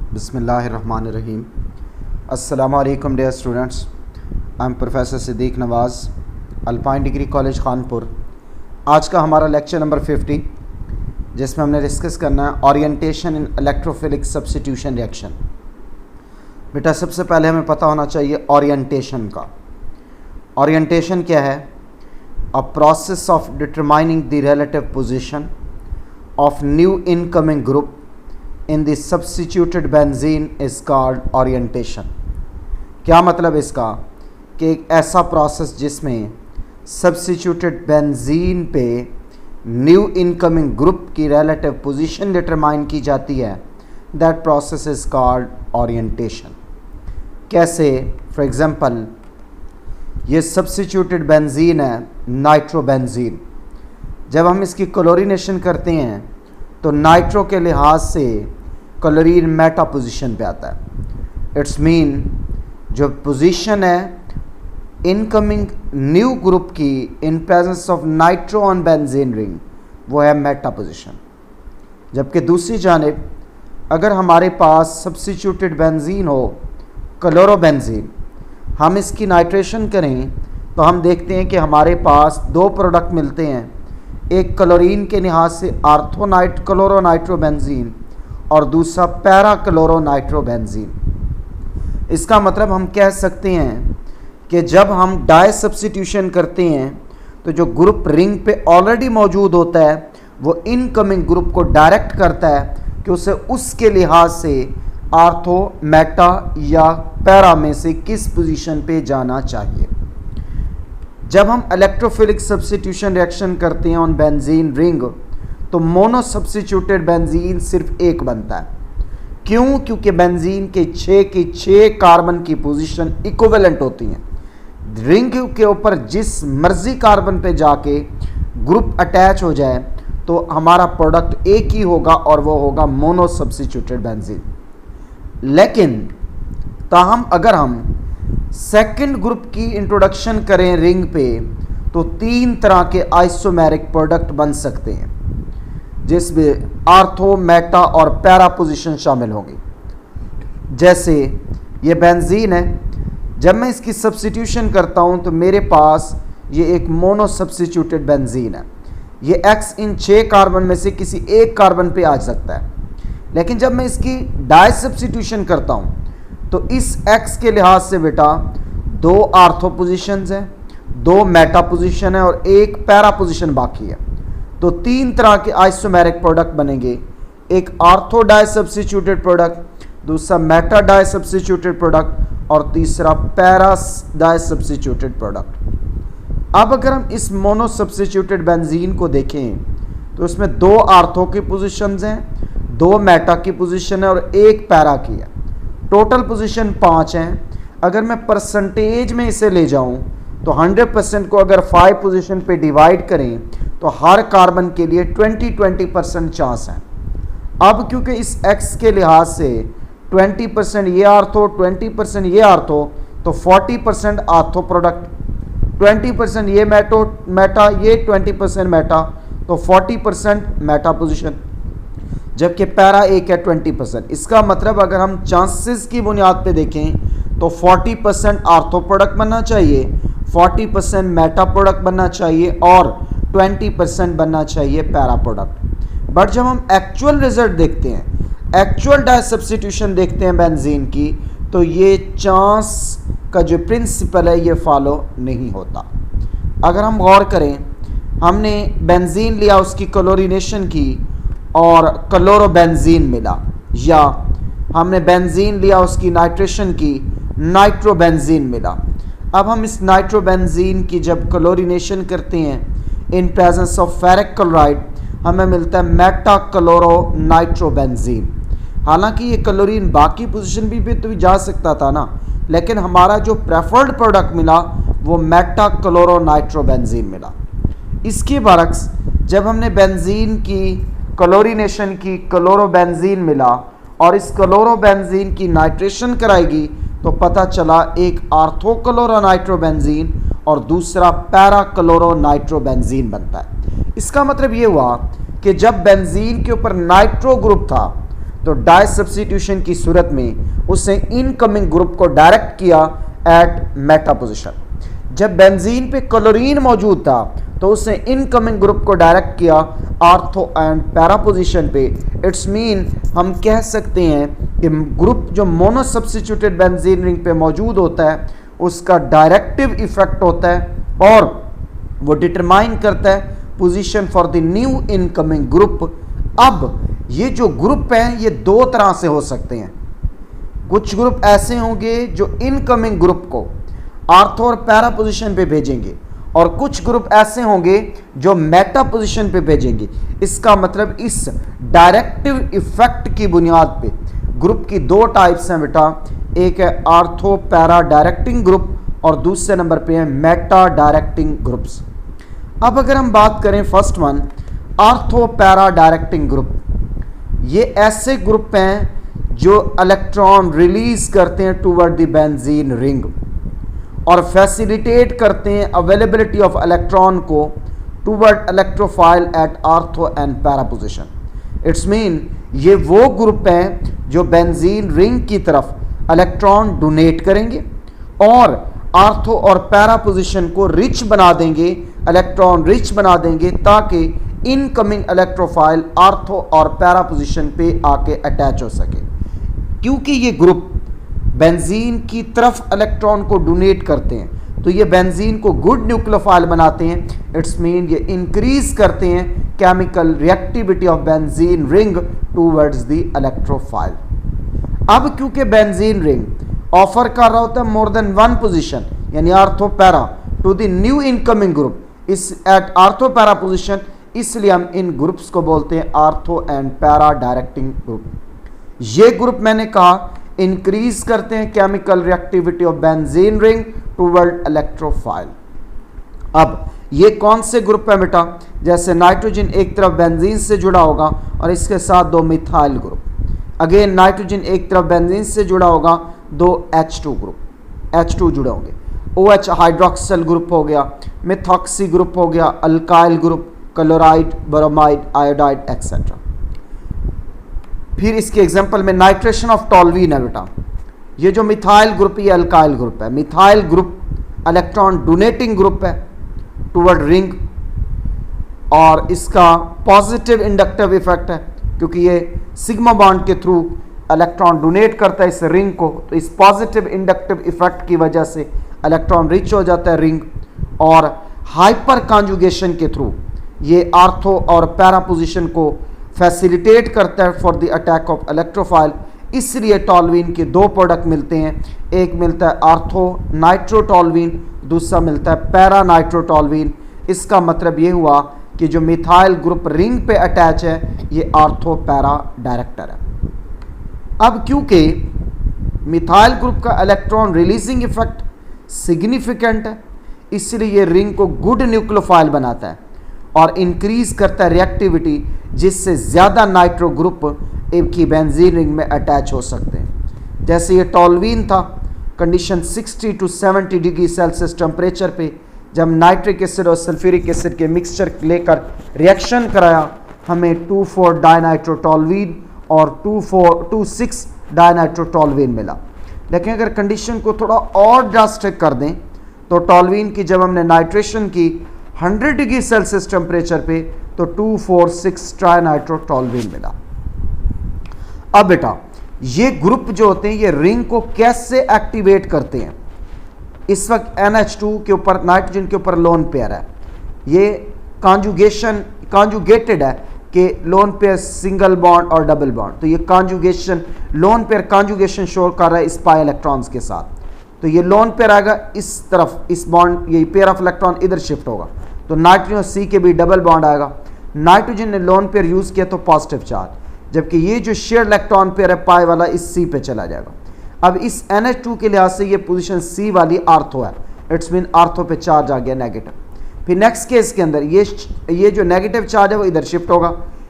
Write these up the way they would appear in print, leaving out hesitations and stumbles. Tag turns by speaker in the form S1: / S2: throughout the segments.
S1: बिस्मिल्लाहिर्रहमानिर्रहीम। अस्सलामु अलैकुम dear students, I am professor Siddiq Nawaz, Alpine degree college Kanpur. आज का हमारा लेक्चर नंबर 50, जिसमें हमने डिस्कस करना है ओरिएंटेशन इन इलेक्ट्रोफिलिक सब्स्टिट्यूशन रिएक्शन। बेटा सबसे पहले हमें पता होना चाहिए ओरिएंटेशन का। ओरिएंटेशन क्या है? A process of determining the relative position of new incoming group in the substituted benzene is called orientation। क्या मतलब इसका कि एक ऐसा प्रोसेस जिसमें सब्स्टिट्यूटेड बेंजीन पे न्यू इनकमिंग ग्रुप की रिलेटिव पोजीशन डिटरमाइन की जाती है, that process is called orientation. कैसे? फॉर एग्जांपल, ये सब्स्टिट्यूटेड बेंजीन है नाइट्रोबेंजीन। जब हम इसकी क्लोरीनेशन करते हैं तो नाइट्रो के लिहाज से क्लोरीन मेटा पोजीशन पे आता है। इट्स मीन जो पोजीशन है इनकमिंग न्यू ग्रुप की in presence of nitro on benzene ring, वो है मेटा पोजीशन। जबकि दूसरी जानिब अगर हमारे पास सब्स्टिट्यूटेड बेंजीन हो क्लोरोबेंजीन, हम इसकी नाइट्रेशन करें तो हम देखते हैं कि हमारे पास दो प्रोडक्ट मिलते हैं। एक क्लोरीन के लिहाज से आर्थोनाइट क्लोरोनाइट्रोबेंजीन और दूसरा पैरा क्लोरोनाइट्रोबेंजीन। इसका मतलब हम कह सकते हैं कि जब हम डाई सब्स्टिट्यूशन करते हैं तो जो ग्रुप रिंग पे ऑलरेडी मौजूद होता है वो इनकमिंग ग्रुप को डायरेक्ट करता है कि उसे उसके लिहाज से आर्थो, मेटा या पैरा में से किस पोजीशन पे जाना चाहिए। जब हम इलेक्ट्रोफिलिक सब्स्टिट्यूशन रिएक्शन करते हैं ऑन बेंजीन रिंग तो मोनो सब्स्टिट्यूटेड बेंजीन सिर्फ एक बनता है। क्यों? क्योंकि बेंजीन के 6 कार्बन की पोजीशन इक्विवेलेंट होती हैं। रिंग के ऊपर जिस मर्जी कार्बन पे जाके ग्रुप अटैच हो जाए तो हमारा प्रोडक्ट एक ही होगा और वो होगा मोनो सब्स्टिट्यूटेड बेंजीन। लेकिन ताहम अगर हम सेकंड ग्रुप की इंट्रोडक्शन करें रिंग पे तो 3 तरह के आइसोमेरिक प्रोडक्ट बन सकते हैं, जिसमें आर्थो, मेटा और पैरा पोजीशन शामिल होंगी। जैसे ये बेंजीन है, जब मैं इसकी सब्स्टिट्यूशन करता हूं तो मेरे पास ये एक मोनो सब्स्टिट्यूटेड बेंजीन है। ये X इन 6 कार्बन में से किसी एक कार्बन पे आ सकता है। लेकिन जब मैं इसकी डाई सब्स्टिट्यूशन करता हूं तो इस X के लिहाज से बेटा 2 आर्थो पोजीशंस हैं, 2 मेटा पोजीशन है और एक पैरा पोजीशन बाकी है। तो 3 तरह के आइसोमेरिक प्रोडक्ट बनेंगे। एक आर्थो डाई सब्स्टिट्यूटेड प्रोडक्ट, दूसरा मेटा डाई सब्स्टिट्यूटेड प्रोडक्ट और तीसरा पैरा डाई सब्स्टिट्यूटेड प्रोडक्ट। अब अगर हम इस मोनो सब्स्टिट्यूटेड बेंजीन को देखें तो इसमें 2 आर्थो की पोजीशंस हैं, 2 मेटा की पोजीशन है और एक पैरा की है। टोटल पोजीशन 5 हैं। अगर मैं परसेंटेज में इसे ले जाऊं तो 100% को अगर 5 पोजीशन पे डिवाइड करें तो हर कार्बन के लिए 20% चांस है। अब क्योंकि इस X के लिहाज से 20% ये आर्थो, 20% ये आर्थो, तो 40% आर्थो प्रोडक्ट, 20% ये मेटा, ये 20% मेटा, तो 40% मेटा पोजीशन, जबकि पैरा एक है 20%। इसका मतलब अगर हम चांसेस की बुनियाद पे देखें तो 40% आर्थो प्रोडक्ट बनना चाहिए, 40% मेटा प्रोडक्ट बनना चाहिए और 20% बनना चाहिए पैरा प्रोडक्ट। बट जब हम एक्चुअल रिजल्ट देखते हैं, एक्चुअल डाई सब्स्टिट्यूशन देखते हैं बेंजीन की, तो ये चांस का जो प्रिंसिपल है ये फॉलो नहीं होता। अगर हम गौर करें, हमने बेंजीन लिया, उसकी क्लोरीनेशन की और क्लोरोबेंजीन मिला, या हमने बेंजीन लिया, उसकी नाइट्रेशन की, नाइट्रोबेंजीन मिला। अब हम इस नाइट्रोबेंजीन की जब क्लोरीनेशन करते हैं in presence of ferric chloride, हमें मिलता है मेटा क्लोरो नाइट्रोबेंजीन। हालांकि ये क्लोरीन बाकी पोजीशन भी तो जा सकता था ना, लेकिन हमारा जो प्रेफर्ड प्रोडक्ट मिला वो मेटा क्लोरो नाइट्रोबेंजीन मिला। इसके बरक्स जब हमने बेंजीन की क्लोरीनेशन की, क्लोरोबेंजीन मिला और इस क्लोरोबेंजीन की नाइट्रेशन कराएगी तो पता चला एक आर्थो क्लोरोनाइट्रोबेंजीन और दूसरा पैरा क्लोरोनाइट्रोबेंजीन बनता है। इसका मतलब ये हुआ कि जब बेंजीन के ऊपर नाइट्रो ग्रुप था तो डाई सब्स्टिट्यूशन की सूरत में उसने इनकमिंग ग्रुप को डायरेक्ट किया एट मेटा पोजीशन। जब बेंजीन पे क्लोरीन मौजूद था तो उसने इनकमिंग ग्रुप को डायरेक्ट किया आर्थो एंड पैरा पोजीशन पे। इट्स मीन हम कह सकते हैं कि ग्रुप जो मोनो सब्स्टिट्यूटेड बेंजीन रिंग पे मौजूद होता है उसका डायरेक्टिव इफेक्ट होता है और वो डिटरमाइन करता है position for the new incoming group. अब ये जो ग्रुप हैं ये दो तरह से हो सकते हैं। कुछ ग्रुप ऐसे होंगे जो इनकमिंग ग्रुप को आर्थो और पैरा पोजीशन पे भेजेंगे और कुछ ग्रुप ऐसे होंगे जो मेटा पोजीशन पे भेजेंगे। इसका मतलब इस डायरेक्टिव इफेक्ट की बुनियाद पे ग्रुप की दो टाइप्स हैं बेटा, एक है आर्थो पैरा डायरेक्टिंग ग्रुप और दूसरे नंबर पे है मेटा डायरेक्टिंग ग्रुप्स। अब अगर हम बात करें first one ortho para directing group, ये ऐसे ग्रुप हैं जो इलेक्ट्रॉन रिलीज करते हैं टूवर्ड द बेंजीन रिंग और फैसिलिटेट करते हैं अवेलेबिलिटी ऑफ इलेक्ट्रॉन को toward electrophile at ortho and para position. It's mean ये वो ग्रुप हैं जो बेंजीन रिंग की तरफ इलेक्ट्रॉन डोनेट करेंगे और आर्थो और पैरा पोजीशन को रिच बना देंगे, इलेक्ट्रॉन रिच बना देंगे ताकि इनकमिंग इलेक्ट्रोफाइल आर्थो और पैरा पोजीशन पे आके अटैच हो सके। क्योंकि ये ग्रुप बेंजीन की तरफ इलेक्ट्रॉन को डोनेट करते हैं तो ये बेंजीन को गुड न्यूक्लियोफाइल बनाते हैं। इट्स मीन ये इंक्रीज करते हैं chemical reactivity of benzene ring towards the electrophile. अब क्योंकि बेंजीन रिंग ऑफर कर रहा होता है मोर देन वन पोजीशन यानी ortho para two the new incoming group इस एट आर्थो पैरा पोजीशन, इसलिए हम इन ग्रुप्स को बोलते हैं ortho and para directing group. ये ग्रुप मैंने कहा इंक्रीज करते हैं chemical reactivity of benzene ring toward electrophile. अब ये कौन से ग्रुप है बेटा, जैसे नाइट्रोजन एक तरफ बेंजीन से जुड़ा होगा और इसके साथ दो मिथाइल ग्रुप, अगेन नाइट्रोजन एक तरफ बेंजीन से जुड़ा होगा, दो H2 ग्रुप H2 जुड़े होंगे, OH हाइड्रोक्सिल ग्रुप हो गया, मिथॉक्सी ग्रुप हो गया, alkyl group, chloride, bromide, iodide etcetera. फिर इसके एग्जांपल में नाइट्रेशन ऑफ टॉल्वीन है बेटा, ये जो मिथाइल ग्रुप ये अल्काइल ग्रुप है। Methyl group electron donating group है टुवर्ड रिंग और इसका पॉजिटिव इंडक्टिव इफेक्ट है क्योंकि ये सिग्मा बॉन्ड के थ्रू इलेक्ट्रॉन डोनेट करता है इस रिंग को, तो इस पॉजिटिव इंडक्टिव इफेक्ट की वजह से इलेक्ट्रॉन रिच हो जाता है रिंग और हाइपर कॉन्जुगेशन के थ्रू ये आर्थो और पैरा पोजीशन को फैसिलिटेट करता है for the attack of electrophile. इसलिए टॉल्वीन के दो प्रोडक्ट मिलते हैं, एक मिलता है आर्थो नाइट्रोटॉल्वीन, दूसरा मिलता है पैरा नाइट्रोटॉल्वीन। इसका मतलब ये हुआ कि जो मिथाइल ग्रुप रिंग पे अटैच है ये आर्थो पैरा डायरेक्टर है। अब क्योंकि मिथाइल ग्रुप का इलेक्ट्रॉन रिलीजिंग इफेक्ट सिग्निफिकेंट है इसलिए ये रिंग को गुड न्यूक्लियोफाइल बनाता है और इंक्रीज करता है रिएक्टिविटी जिससे ज़्यादा नाइट्रो ग्रुप की बेंजीन रिंग में अटैच हो सकते हैं। जैसे ये टॉल्वीन था, condition 60 to 70 degree Celsius temperature पे जब नाइट्रिक एसिड और सल्फ्यूरिक एसिड के मिक्सचर लेकर रिएक्शन कराया हमें 2,4 डाइनाइट्रोटॉल्वीन और 2,6 डाइनाइट्रोटॉल्वीन मिला। लेकिन अगर कंडीशन को थोड़ा और ड्रास्टिक कर दें तो टॉल्वीन की जब हमने नाइट्रेशन की 100 डिग्री सेल्सियस टेम्परेचर पे तो 2,4,6 ट्राइनाइट्रोटॉल्वीन मिला। अब बेटा ये ग्रुप जो होते हैं ये रिंग को कैसे एक्टिवेट करते हैं। इस वक्त NH2 के ऊपर नाइट्रोजन के ऊपर लोन पेयर है, ये कॉन्जुगेटेड है कि लोन पेयर सिंगल बॉन्ड और डबल बॉन्ड, तो ये conjugation lone pair conjugation show कर रहा है इस पाई इलेक्ट्रॉन्स के साथ। तो ये लोन पेयर आएगा इस तरफ, इस बॉन्ड ये पेयर ऑफ इलेक्ट्रॉन इधर शिफ्ट होगा तो नाइट्रोजन और C के भी डबल बॉन्ड आएगा। नाइट्रोजन ने लोन पेयर यूज़ किया तो पॉजिटिव चार्ज, जबकि ये जो शेयर इलेक्ट्रॉन पेयर है पाई वाला इस C पे चला जाएगा। अब इस NH2 के लिहाज से ये पोजीशन C वाली आर्थो है, इट्स मीन आर्थो पे चार्ज आ गया नेगेटिव। फिर नेक्स्ट केस के अंदर ये जो नेगेटिव चार्ज है वो इधर शिफ्ट होगा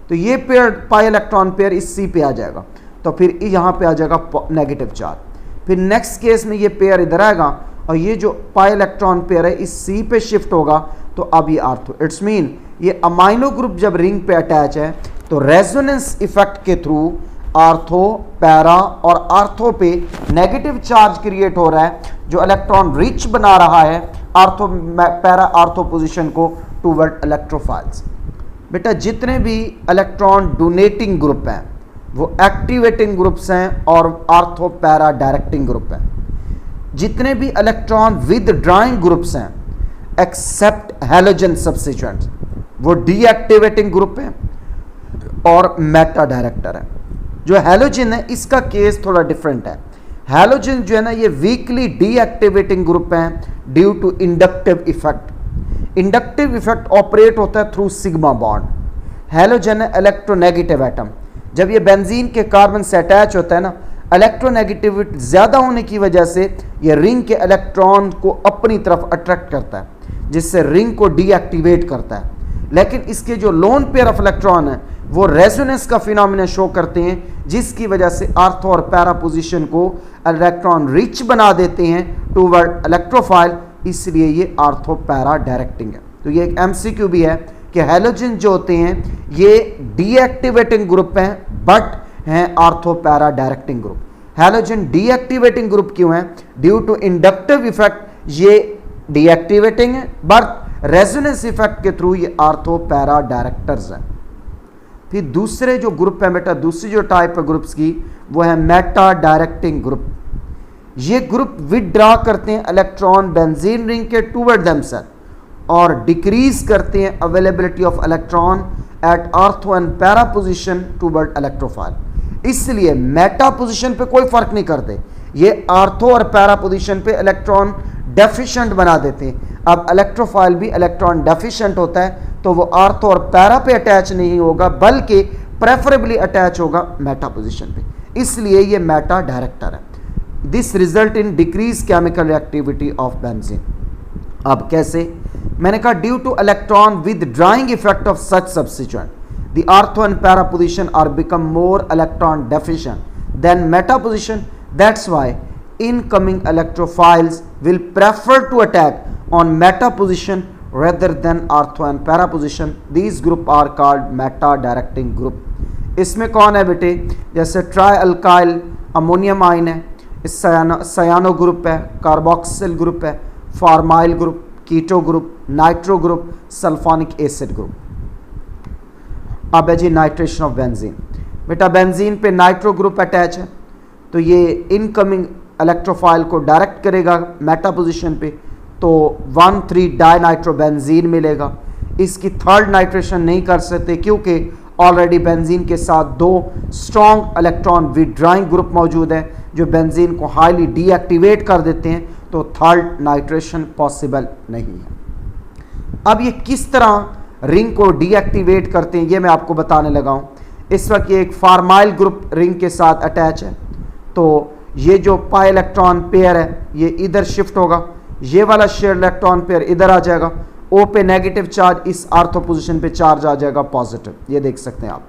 S1: तो ये पेयर पाई इलेक्ट्रॉन पेयर इस C पे आ जाएगा तो फिर यहाँ पे आ जाएगा नेगेटिव चार्ज। फिर नेक्स्ट केस में ये पेयर इधर आएगा और ये जो पाई इलेक्ट्रॉन पेयर है इस C पे शिफ्ट होगा तो अब ये आर्थो। इट्स मीन ये अमाइनो ग्रुप जब रिंग पे अटैच है तो रेजोनेंस इफेक्ट के थ्रू आर्थो, पैरा और आर्थो पे नेगेटिव चार्ज क्रिएट हो रहा है जो इलेक्ट्रॉन रिच बना रहा है आर्थो पैरा आर्थो पोजीशन को टूवर्ड इलेक्ट्रोफाइल्स। बेटा जितने भी इलेक्ट्रॉन डोनेटिंग ग्रुप हैं वो एक्टिवेटिंग ग्रुप्स हैं और आर्थो पैरा डायरेक्टिंग ग्रुप हैं। जितने भी इलेक्ट्रॉन विदड्रॉइंग ग्रुप्स हैं एक्सेप्ट हैलोजन सब्स्टिट्यूएंट्स वो डीएक्टिवेटिंग ग्रुप है और मेटा डायरेक्टर है। जो हैलोजन है इसका केस थोड़ा डिफरेंट है। हैलोजन जो है ना ये वीकली डीएक्टिवेटिंग ग्रुप है due to inductive effect. Inductive effect operate होता है थ्रू सिग्मा बॉन्ड। हैलोजन है इलेक्ट्रोनेगेटिव एटम। जब ये बेंजीन के कार्बन से अटैच होता है ना इलेक्ट्रोनेगेटिविटी ज़्यादा होने की वजह से ये रिंग के इलेक्ट्रॉन को अपनी तरफ अट्रैक्ट करता है जिससे रिंग को डीएक्टिवेट करता है। लेकिन इसके जो लोन पेयर ऑफ इलेक्ट्रॉन है वो रेजोनेंस का फिनोमेना शो करते हैं जिसकी वजह से आर्थो और पैरा पोजीशन को इलेक्ट्रॉन रिच बना देते हैं टूवर्ड इलेक्ट्रोफाइल, इसलिए ये आर्थो पैरा डायरेक्टिंग है। तो ये एक एमसीक्यू भी है कि हैलोजन जो होते हैं ये डीएक्टिवेटिंग ग्रुप हैं बट हैं ortho para directing group. Halogen deactivating group क्यों है? ड्यू टू इंडक्टिव इफेक्ट ये डीएक्टिवेटिंग है बट रेजोनेंस इफेक्ट के थ्रू ये आर्थो पैरा डायरेक्टर्स हैं। फिर दूसरे जो ग्रुप है बेटा, दूसरी जो टाइप है ग्रुप्स की वो है मेटा डायरेक्टिंग ग्रुप। ये ग्रुप विदड्रॉ करते हैं इलेक्ट्रॉन बेंजीन रिंग के टूवर्ड देमसेल्फ और डिक्रीज करते हैं availability of electron at ortho and para position toward electrophile. इसलिए मेटा पोजीशन पे कोई फर्क नहीं करते, ये आर्थो और पैरा पोजीशन पे इलेक्ट्रॉन डेफिशिएंट बना देते हैं। अब इलेक्ट्रोफाइल भी इलेक्ट्रॉन डेफिशिएंट होता है तो वो आर्थो और पैरा पे अटैच नहीं होगा बल्कि प्रेफरेबली अटैच होगा मेटा पोजीशन पे, इसलिए ये मेटा डायरेक्टर है। This result in decrease chemical reactivity of benzene. अब कैसे? मैंने कहा due to electron withdrawing effect of such substituent the ortho and para position are become more electron deficient than meta position. That's why incoming electrophiles will prefer to attack on meta position rather than ortho and para position. These group are called meta directing group. इसमें कौन है बेटे? जैसे try alkyl ammonium ion है, इस cyano group है, carboxyl group है, formyl group, keto group, nitro group, sulphonic acid group. अब है जी नाइट्रेशन ऑफ बेंजीन। बेटा बेंजीन पे नाइट्रो ग्रुप अटैच है तो ये इनकमिंग इलेक्ट्रोफाइल को डायरेक्ट करेगा मेटा पोजीशन पे तो 1,3 डाइनाइट्रोबेंजीन मिलेगा। इसकी थर्ड नाइट्रेशन नहीं कर सकते क्योंकि ऑलरेडी बेंजीन के साथ दो स्ट्रॉन्ग इलेक्ट्रॉन विदड्रॉइंग ग्रुप मौजूद है जो बेंजीन को हाईली डीएक्टिवेट कर देते हैं, तो थर्ड नाइट्रेशन पॉसिबल नहीं है। अब ये किस तरह रिंग को डीएक्टिवेट करते हैं ये मैं आपको बताने लगा हूँ। इस वक्त ये एक फार्माइल ग्रुप रिंग के साथ अटैच है तो ये जो पाई इलेक्ट्रॉन पेयर है ये इधर शिफ्ट होगा, ये वाला शेयर इलेक्ट्रॉन पेयर इधर आ जाएगा, ओ पे नेगेटिव चार्ज, इस आर्थो पोजीशन पे चार्ज आ जाएगा पॉजिटिव, ये देख सकते हैं आप।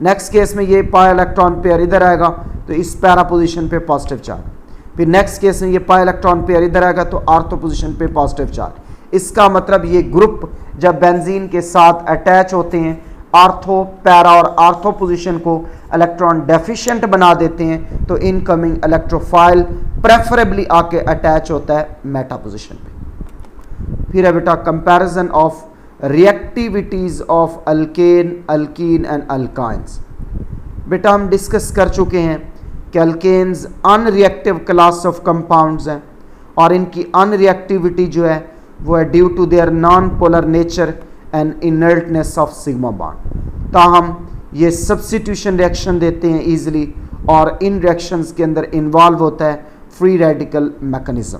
S1: नेक्स्ट केस में ये पाई इलेक्ट्रॉन पेयर इधर आएगा तो इस पैरा पोजीशन पे पॉजिटिव चार्ज। फिर नेक्स्ट केस में ये पाई इलेक्ट्रॉन पेयर इधर आएगा तो आर्थो पोजीशन पे पॉजिटिव चार्ज। इसका मतलब ये ग्रुप जब बेंजीन के साथ अटैच होते हैं आर्थो पैरा और आर्थो पोजीशन को इलेक्ट्रॉन डेफिशिएंट बना देते हैं तो इनकमिंग इलेक्ट्रोफाइल प्रेफरेबली आके अटैच होता है मेटा पोजीशन पे। फिर है बेटा comparison of reactivities of alkane, alkene and alkynes. बेटा हम डिस्कस कर चुके हैं कि alkanes unreactive class of compounds हैं और इनकी अनरिएक्टिविटी जो है वो है due to their non polar nature and inertness of sigma bond. ताहम ये सब्स्टिट्यूशन रिएक्शन देते हैं ईजिली और इन रिएक्शंस के अंदर इन्वॉल्व होता है फ्री रेडिकल मैकेनिज्म।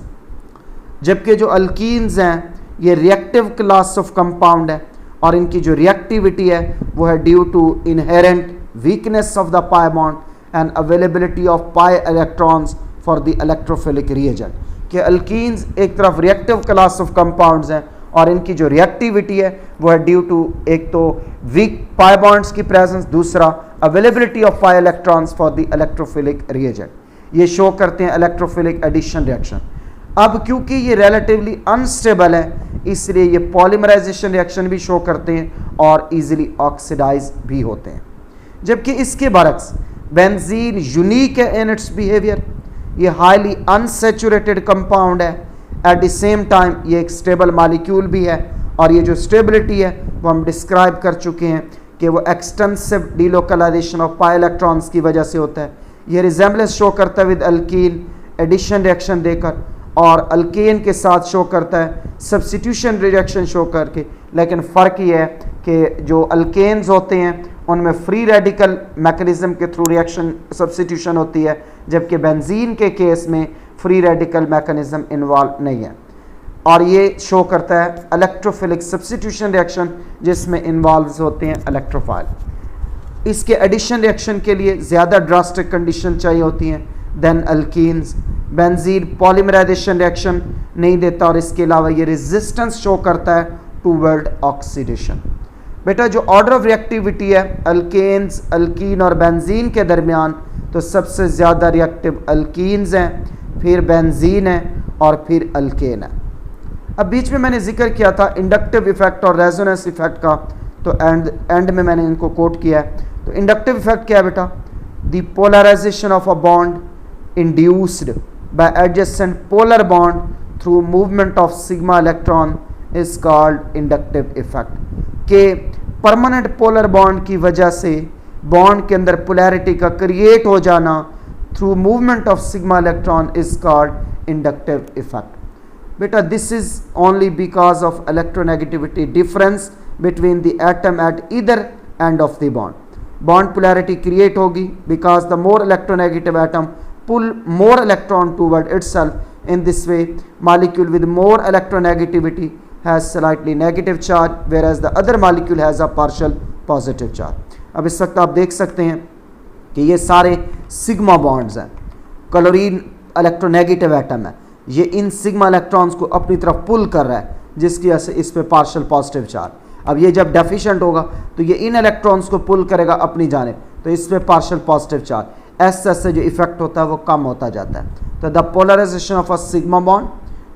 S1: जबकि जो अल्कीन्स हैं ये रिएक्टिव क्लास ऑफ कंपाउंड है और इनकी जो रिएक्टिविटी है वो है due to inherent weakness of the pi bond and availability of pi electrons for the electrophilic reagent. कि अल्कीन्स एक तरफ रिएक्टिव क्लास ऑफ कंपाउंड्स हैं और इनकी जो रिएक्टिविटी है वो है ड्यू टू एक तो वीक पाई बॉन्ड्स की प्रेजेंस, दूसरा availability of pi electrons for the electrophilic reagent. ये शो करते हैं इलेक्ट्रोफिलिक एडिशन रिएक्शन। अब क्योंकि ये रिलेटिवली अनस्टेबल है इसलिए ये पॉलीमराइजेशन रिएक्शन भी शो करते हैं और इजीली ऑक्सीडाइज भी होते हैं। जबकि इसके बरक्स बेंजीन यूनिक है इन इट्स बिहेवियर, ये हाईली अनसेचुरेटेड कंपाउंड है, एट द सेम टाइम ये एक स्टेबल मॉलिक्यूल भी है, और ये जो स्टेबिलिटी है वो हम डिस्क्राइब कर चुके हैं कि वो extensive delocalisation of pi electrons की वजह से होता है। ये रिजेंबलेंस शो करता है विद अल्कीन एडिशन रिएक्शन देकर, और अल्केन के साथ शो करता है सब्स्टिट्यूशन रिएक्शन शो करके, लेकिन फ़र्क ये है कि जो अल्केन्स होते हैं उनमें फ्री रेडिकल मैकेनिज्म के थ्रू रिएक्शन सब्स्टिट्यूशन होती है, जबकि बेंजीन के केस में फ्री रेडिकल मैकेनिज्म इन्वॉल्व नहीं है, और ये शो करता है इलेक्ट्रोफिलिक सब्स्टिट्यूशन रिएक्शन जिसमें इन्वॉल्व होते हैं इलेक्ट्रोफाइल। इसके एडिशन रिएक्शन के लिए ज़्यादा ड्रास्टिक कंडीशन चाहिए होती हैं then alkenes. Benzene polymerization reaction नहीं देता, और इसके अलावा ये रेजिस्टेंस शो करता है टूवर्ड ऑक्सीडेशन। बेटा जो ऑर्डर ऑफ रिएक्टिविटी है अल्केन्स, अल्कीन और बेंजीन के दरमियान, तो सबसे ज़्यादा रिएक्टिव अल्कीन्स हैं, फिर बेंजीन है, और फिर अल्केन है। अब बीच में मैंने जिक्र किया था इंडक्टिव इफेक्ट और रेजोनेंस इफेक्ट का, तो एंड में मैंने इनको कोट किया है। तो इंडक्टिव इफेक्ट क्या है बेटा? The polarization of a bond induced by adjacent polar bond through movement of sigma electron is called inductive effect. के परमानेंट पोलर बॉन्ड की वजह से बॉन्ड के अंदर पोलैरिटी का क्रिएट हो जाना through movement of sigma electron is called inductive effect. बेटा this is only because of electronegativity difference between the atom at either end of the bond. Bond polarity create होगी because the more electronegative atom pull more electron toward itself. In this way, molecule with more electronegativity has slightly negative charge, whereas the other molecule has a partial positive charge. अब इस वक्त आप देख सकते हैं कि ये सारे सिग्मा बॉन्ड्स हैं, क्लोरीन इलेक्ट्रोनेगेटिव एटम है, ये इन सिग्मा इलेक्ट्रॉन्स को अपनी तरफ पुल कर रहा है, जिसकी वजह से इस पे पार्शियल पॉजिटिव चार्ज। अब ये जब डेफिशिएंट होगा तो ये इन इलेक्ट्रॉन्स को पुल करेगा अपनी जानिब, तो इस पे पार्शियल पॉजिटिव चार्ज, ऐसे ऐसे जो इफेक्ट होता है वो कम होता जाता है। तो the polarization of a sigma bond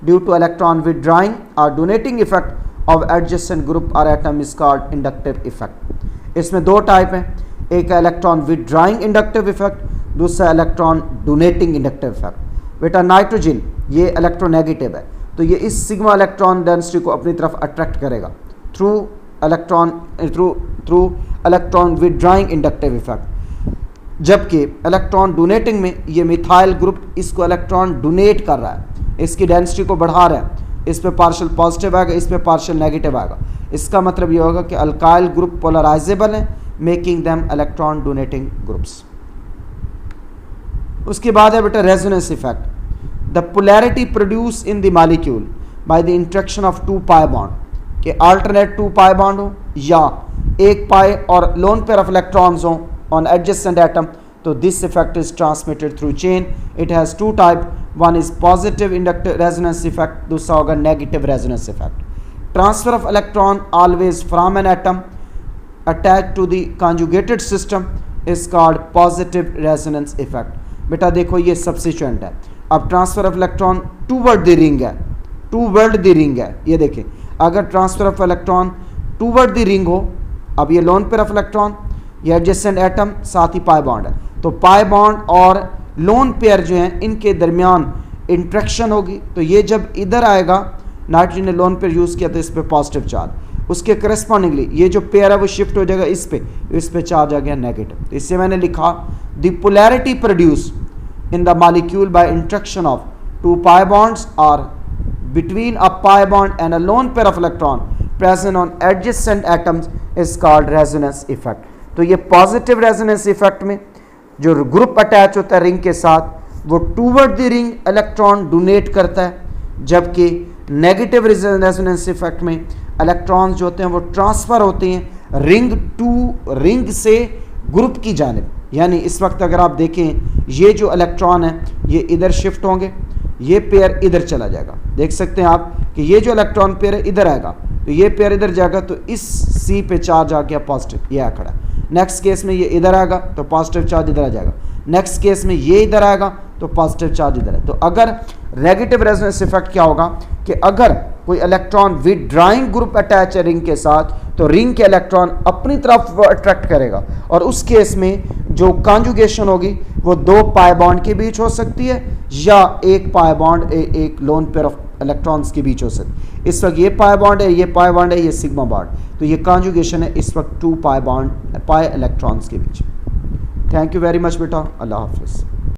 S1: due to electron withdrawing और donating effect of adjacent group और atom is called inductive effect. इसमें दो टाइप हैं, एक है इलेक्ट्रॉन विथड्राइंग इंडक्टिव इफेक्ट, दूसरा इलेक्ट्रॉन डोनेटिंग इंडक्टिव इफेक्ट। बेटा नाइट्रोजन ये इलेक्ट्रोनेगेटिव है, तो ये इस सिग्मा इलेक्ट्रॉन डेंसिटी को अपनी तरफ अट्रैक्ट करेगा through electron withdrawing inductive effect, जबकि इलेक्ट्रॉन डोनेटिंग में ये मिथाइल ग्रुप इसको इलेक्ट्रॉन डोनेट कर रहा है, इसकी डेंसिटी को बढ़ा रहा है, इस पे पार्शियल पॉजिटिव आएगा, इस पे पार्शियल नेगेटिव आएगा। इसका मतलब ये होगा कि अल्काइल ग्रुप पोलराइजेबल है, making them electron donating groups. उसके बाद है बेटा resonance effect. The polarity produce in the molecule by the interaction of two pi bond, के अल्टरनेट टू पाई बॉन्ड हो या एक पाई और लोन पेयर ऑफ इलेक्ट्रॉन्स हो on adjacent atom, so this effect is transmitted through chain. It has two type, one is positive inductive resonance effect, दूसरा होगा negative resonance effect. Transfer of electron always from an atom attached to the conjugated system is called positive resonance effect. बेटा देखो ये substituent है, अब transfer of electron toward the ring है, toward the ring है, ये देखें अगर transfer of electron toward the ring हो, अब ये lone pair of electron, ये एडजेसेंट एटम, साथ ही पाई बॉन्ड है, तो पाई बॉन्ड और लोन पेयर जो हैं इनके दरमियान इंट्रैक्शन होगी, तो ये जब इधर आएगा, नाइट्रोजन ने लोन पेयर यूज़ किया तो इस पे पॉजिटिव चार्ज, उसके करस्पॉन्डिंगली ये जो पेयर है वो शिफ्ट हो जाएगा इस पे चार्ज आ गया नेगेटिव। तो इससे मैंने लिखा the polarity produce in the molecule by interaction of two pi bonds और between a pi bond and a lone pair of electron present on adjacent atoms is called resonance effect. तो ये positive resonance effect में जो group attach होता है ring के साथ वो toward the ring electron donate करता है, जबकि नेगेटिव रेजोनेंस इफेक्ट में इलेक्ट्रॉन्स जो होते हैं वो ट्रांसफ़र होते हैं रिंग टू रिंग से ग्रुप की जानिब। यानी इस वक्त अगर आप देखें ये जो इलेक्ट्रॉन है ये इधर शिफ्ट होंगे, ये पेयर इधर चला जाएगा, देख सकते हैं आप कि ये जो इलेक्ट्रॉन पेयर है इधर आएगा, तो ये पेयर इधर जाएगा, तो इस सी पे चार्ज आ गया पॉजिटिव, ये आ खड़ा। नेक्स्ट केस में ये इधर आएगा तो पॉजिटिव चार्ज इधर आ जाएगा, नेक्स्ट केस में ये इधर आएगा तो पॉजिटिव चार्ज इधर है। तो अगर नेगेटिव रेजोनेंस इफेक्ट क्या होगा कि अगर कोई इलेक्ट्रॉन विथड्राइंग ग्रुप अटैच है रिंग के साथ तो रिंग के इलेक्ट्रॉन अपनी तरफ अट्रैक्ट करेगा, और उस केस में जो कॉन्जुगेशन होगी वो 2 पाई बॉन्ड के बीच हो सकती है या एक पाई बॉन्ड एक लोन पेयर ऑफ इलेक्ट्रॉन्स के बीच हो सकती है। इस वक्त ये पाई बॉन्ड है, ये पाई बॉन्ड है, ये सिग्मा बॉन्ड, तो ये कॉन्जुगेशन है इस वक्त 2 पाई बॉन्ड पाई इलेक्ट्रॉन्स के बीच। थैंक यू वेरी मच बेटा, अल्लाह हाफिज़।